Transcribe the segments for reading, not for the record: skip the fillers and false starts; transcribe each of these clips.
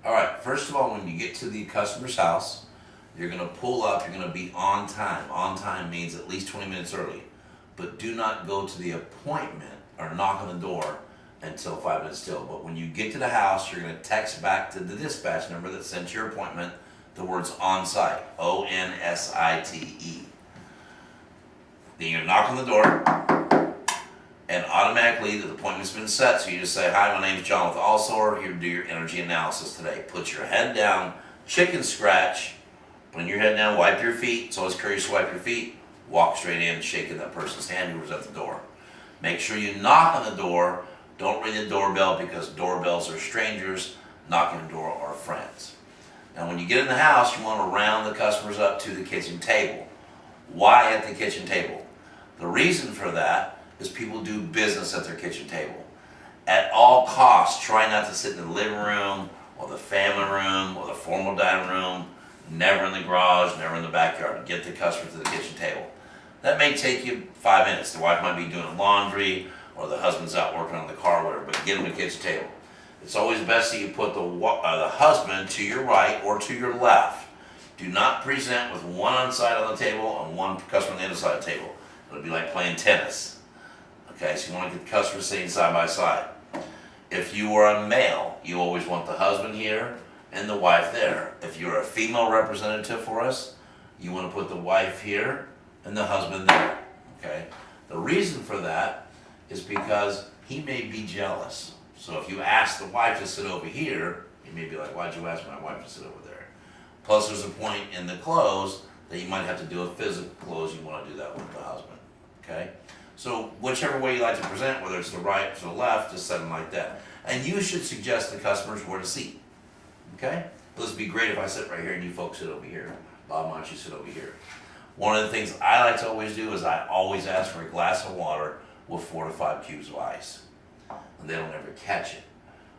All right, first of all, when you get to the customer's house, you're going to pull up, you're going to be on time. On time means at least 20 minutes early. But do not go to the appointment or knock on the door until 5 minutes till. But when you get to the house, you're going to text back to the dispatch number that sent your appointment the words on site, ONSITE. Then you knock on the door, and automatically the appointment's been set. So you just say, "Hi, my name's John with Allsor, here to do your energy analysis today." Put your head down, chicken scratch. Bring your head down, wipe your feet. It's always courteous to wipe your feet. Walk straight in, shaking that person's hand who was at the door. Make sure you knock on the door. Don't ring the doorbell because doorbells are strangers. Knocking the door are friends. Now when you get in the house, you want to round the customers up to the kitchen table. Why at the kitchen table? The reason for that is people do business at their kitchen table. At all costs, try not to sit in the living room or the family room or the formal dining room, never in the garage, never in the backyard. Get the customer to the kitchen table. That may take you 5 minutes. The wife might be doing laundry or the husband's out working on the car, whatever, but get them to the kitchen table. It's always best that you put the husband to your right or to your left. Do not present with one on side on the table and one customer on the other side of the table. It'll be like playing tennis. Okay, so you want to get the customers sitting side by side. If you are a male, you always want the husband here and the wife there. If you're a female representative for us, you want to put the wife here and the husband there. Okay? The reason for that is because he may be jealous. So if you ask the wife to sit over here, he may be like, "Why'd you ask my wife to sit over there?" Plus there's a point in the close that you might have to do a physical close. You want to do that with the husband. Okay? So whichever way you like to present, whether it's the right or the left, just set them like that. And you should suggest to customers where to seat. Okay? This would be great if I sit right here and you folks sit over here. Bob, why don't you sit over here? One of the things I like to always do is I always ask for a glass of water with 4 to 5 cubes of ice. And they don't ever catch it.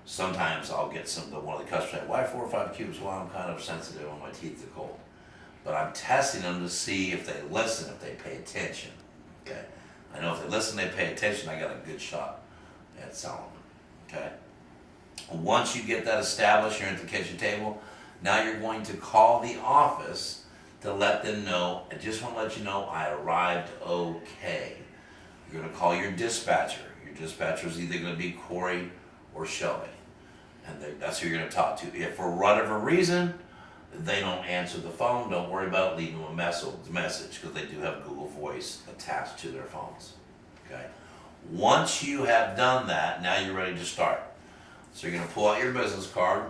Sometimes I'll get one of the customers say, "Why 4 or 5 cubes?" "Well, I'm kind of sensitive when my teeth are cold." But I'm testing them to see if they listen, if they pay attention. Okay? I know if they listen, they pay attention, I got a good shot at selling them. Okay? Once you get that established, you're at the kitchen table, now you're going to call the office to let them know, "I just want to let you know I arrived okay." You're going to call your dispatcher. Your dispatcher is either going to be Corey or Shelby. And that's who you're going to talk to. If for whatever reason they don't answer the phone, don't worry about leaving them a message because they do have Google Voice attached to their phones. Okay. Once you have done that, now you're ready to start. So you're going to pull out your business card,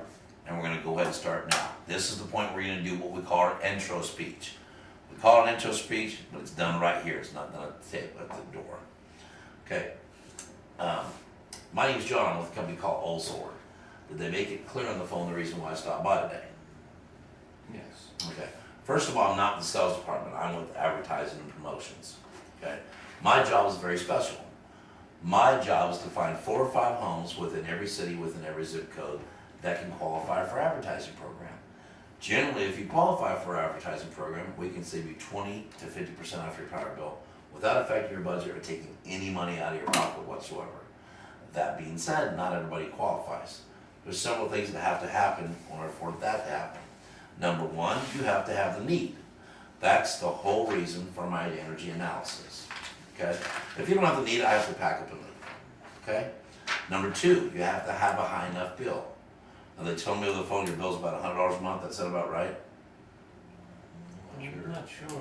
and we're going to go ahead and start now. This is the point where you're going to do what we call our intro speech. We call it an intro speech, but it's done right here. It's not done at the table, at the door. Okay. My name is John. I'm with a company called Allsor. Did they make it clear on the phone the reason why I stopped by today? Yes. Okay. First of all, I'm not in the sales department. I'm with advertising and promotions. Okay. My job is very special. My job is to find 4 or 5 homes within every city, within every zip code that can qualify for advertising program. Generally, if you qualify for our advertising program, we can save you 20 to 50% off your power bill without affecting your budget or taking any money out of your pocket whatsoever. That being said, not everybody qualifies. There's several things that have to happen in order for that to happen. Number one, you have to have the need. That's the whole reason for my energy analysis. Okay? If you don't have the need, I have to pack up and leave. Okay? Number two, you have to have a high enough bill. Now they told me over the phone your bill's about $100 a month. That sound about right? I'm not sure.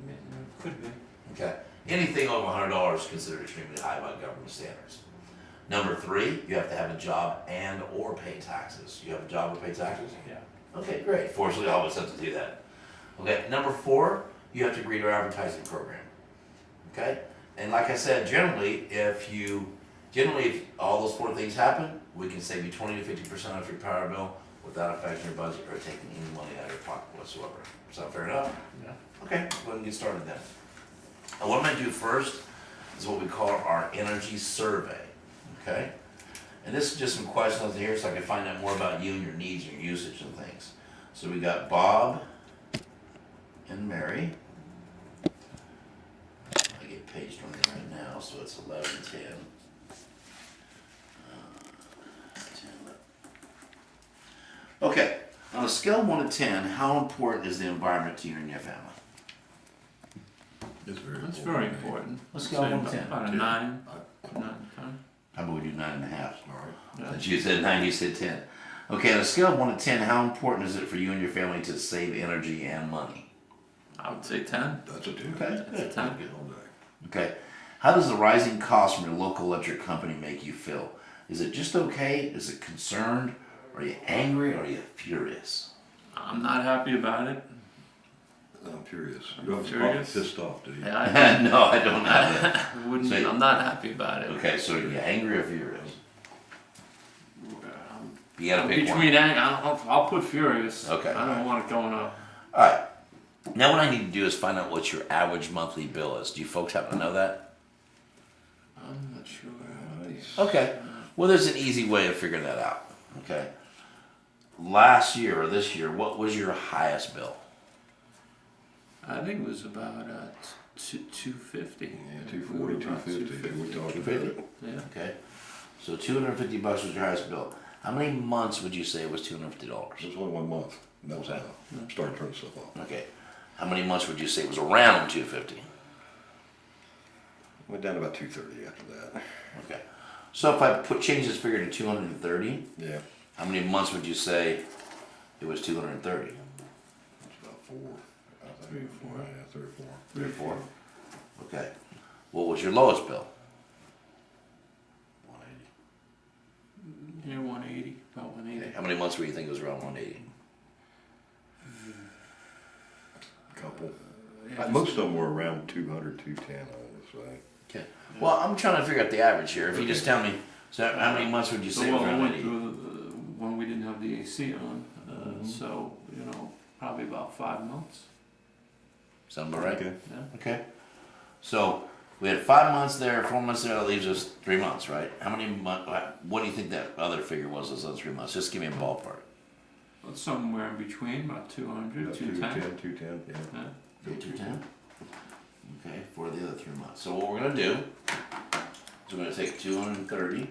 It could be. Okay. Anything over $100 is considered extremely high by government standards. Number three, you have to have a job and or pay taxes. You have a job or pay taxes? Yeah. Okay, great. Fortunately, I always have to do that. Okay, number four, you have to agree to our advertising program. Okay? And like I said, generally, if all those 4 things happen, we can save you 20 to 50% off your power bill without affecting your budget or taking any money out of your pocket whatsoever. Sound fair enough? Yeah. Okay, go ahead and get started then. And what I'm going to do first is what we call our energy survey. Okay? And this is just some questions here so I can find out more about you and your needs and your usage and things. So we got Bob and Mary. I get page 20 right now, so it's 11:10. 10. Okay, on a scale of 1 to 10, how important is the environment to you and your family? It's very That's important. very important. Let's I'd go say 1 to 10. About a 10. 9, I- 9, 10. How about we do 9.5? All right. Yeah. Since you said 9, you said 10. Okay, on a scale of 1 to 10, how important is it for you and your family to save energy and money? I would say 10. That's a 2. Okay, That's a good. 10. All day. Okay, how does the rising cost from your local electric company make you feel? Is it just okay? Is it concerned? Are you angry? Or are you furious? I'm not happy about it. I'm curious. I'm You don't curious. pissed off, do you? Yeah, No, I don't have that. I wouldn't. So- I'm not happy about it. Okay, so are you angry or furious? Um, You gotta pick one. Between I'll put furious. Okay. I don't want it going up. Alright, now what I need to do is find out what your average monthly bill is. Do you folks happen to know that? I'm not sure. Nice. Okay, well there's an easy way of figuring that out, okay? Last year or this year, what was your highest bill? I think it was about 250. Yeah, 240, 250. We talked about 250? it. Yeah. Okay, so $250 was your highest bill. How many months would you say was $250? It was only 1 month. And that was how. Started turning stuff off. Okay, how many months would you say was around 250? Went down to about 230 after that. Okay, so if I change this figure to 230, Yeah. how many months would you say it was 230? It's about 4. I think. 3 or 4. Yeah, 3 or 4. 3 or 4? Okay, what was your lowest bill? 180. Yeah, 180. About 180. Okay, how many months were you think it was around 180? Couple. Yeah, Most of them were around 200, 210, I would say. Okay, well, I'm trying to figure out the average here. If you just Okay. tell me, so how many months would you So say was well, I around went 180? through when we didn't have the AC on. So probably about 5 months. Sound about right? Okay. Yeah. Okay. So we had 5 months there, 4 months there. That leaves us 3 months, right? How many months? What do you think that other figure was? Those other 3 months? Just give me a ballpark. Well, somewhere in between, about 200, About 210. 210, yeah. Yeah. 210. Okay, for the other 3 months. So what we're gonna do is we're gonna take 230